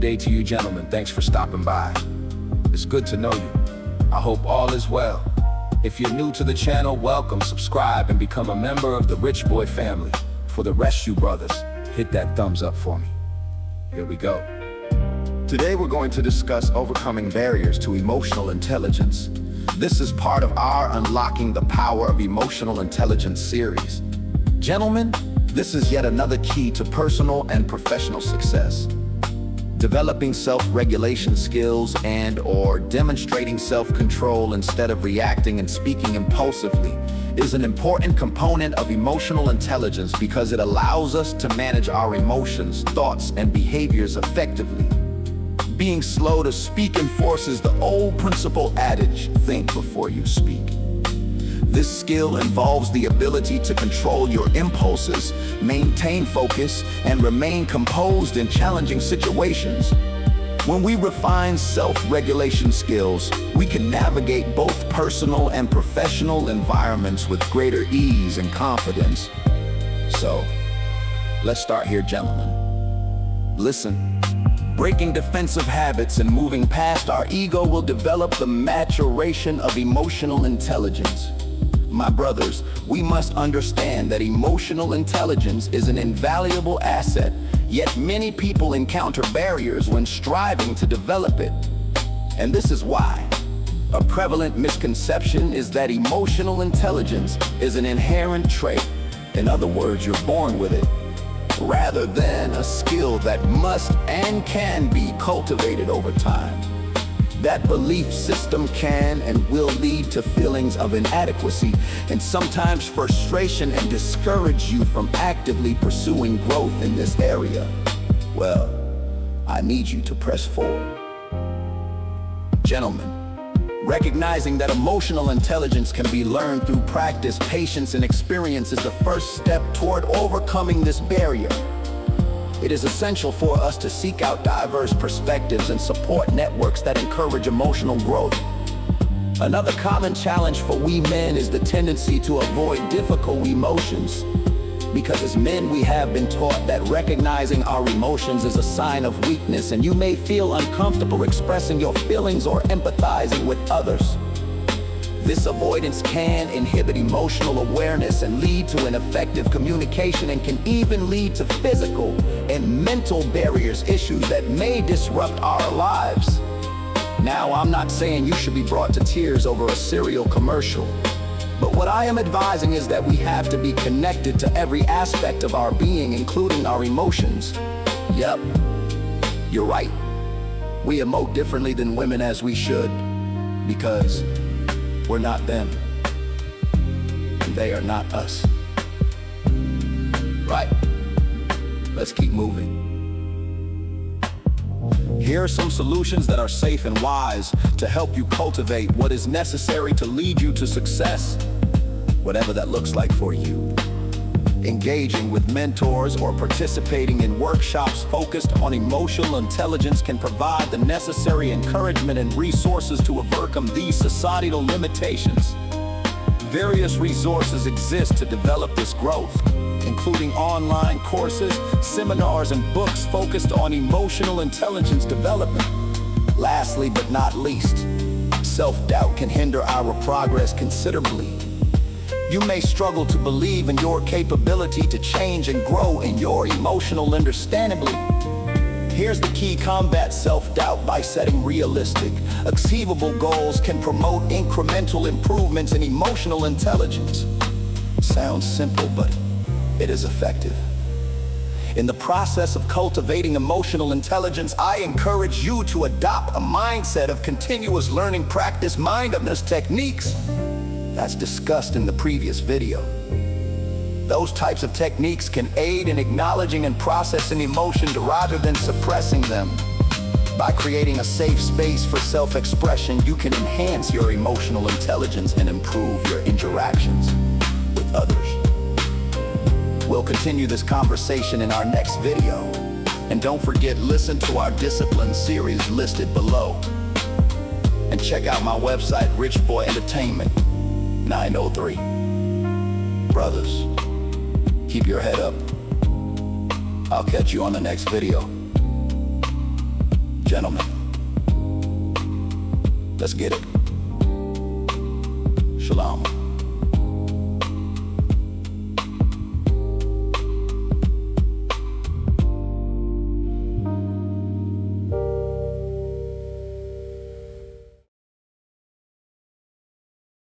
day to you, gentlemen. Thanks for stopping by. It's good to know you. I hope all is well. If you're new to the channel, welcome, subscribe, and become a member of the Rich Boy family. For the rest, you brothers, hit that thumbs up for me. Here we go. Today we're going to discuss overcoming barriers to emotional intelligence. This is part of our Unlocking the Power of Emotional Intelligence series. Gentlemen, this is yet another key to personal and professional success. Developing self-regulation skills and/or demonstrating self-control instead of reacting and speaking impulsively is an important component of emotional intelligence because it allows us to manage our emotions, thoughts, and behaviors effectively. Being slow to speak enforces the old principle adage, think before you speak. This skill involves the ability to control your impulses, maintain focus, and remain composed in challenging situations. When we refine self-regulation skills, we can navigate both personal and professional environments with greater ease and confidence. So, let's start here, gentlemen. Listen. Breaking defensive habits and moving past our ego will develop the maturation of emotional intelligence. My brothers, we must understand that emotional intelligence is an invaluable asset, yet many people encounter barriers when striving to develop it. And this is why. A prevalent misconception is that emotional intelligence is an inherent trait. In other words, you're born with it, rather than a skill that must and can be cultivated over time. That belief system can and will lead to feelings of inadequacy and sometimes frustration and discourage you from actively pursuing growth in this area. Well, I need you to press forward. Gentlemen, recognizing that emotional intelligence can be learned through practice, patience, and experience is the first step toward overcoming this barrier. It is essential for us to seek out diverse perspectives and support networks that encourage emotional growth. Another common challenge for we men is the tendency to avoid difficult emotions. Because as men, we have been taught that recognizing our emotions is a sign of weakness, and you may feel uncomfortable expressing your feelings or empathizing with others. This avoidance can inhibit emotional awareness and lead to ineffective communication, and can even lead to physical and mental barriers, issues that may disrupt our lives. Now, I'm not saying you should be brought to tears over a cereal commercial, but what I am advising is that we have to be connected to every aspect of our being, including our emotions. Yep, you're right. We emote differently than women, as we should, because we're not them, and they are not us. Right, let's keep moving. Here are some solutions that are safe and wise to help you cultivate what is necessary to lead you to success, whatever that looks like for you. Engaging with mentors or participating in workshops focused on emotional intelligence can provide the necessary encouragement and resources to overcome these societal limitations. Various resources exist to develop this growth, including online courses, seminars, and books focused on emotional intelligence development. Lastly but not least, self-doubt can hinder our progress considerably. You may struggle to believe in your capability to change and grow in your emotional understandably. Here's the key: combat self-doubt by setting realistic, achievable goals can promote incremental improvements in emotional intelligence. Sounds simple, but it is effective. In the process of cultivating emotional intelligence, I encourage you to adopt a mindset of continuous learning, practice mindedness techniques that's discussed in the previous video. Those types of techniques can aid in acknowledging and processing emotions rather than suppressing them. By creating a safe space for self-expression, you can enhance your emotional intelligence and improve your interactions with others. We'll continue this conversation in our next video. And don't forget, listen to our discipline series listed below. And check out my website, RICHBOY Entertainment 903. Brothers, keep your head up. I'll catch you on the next video. gentlemen. Let's get it. Shalom.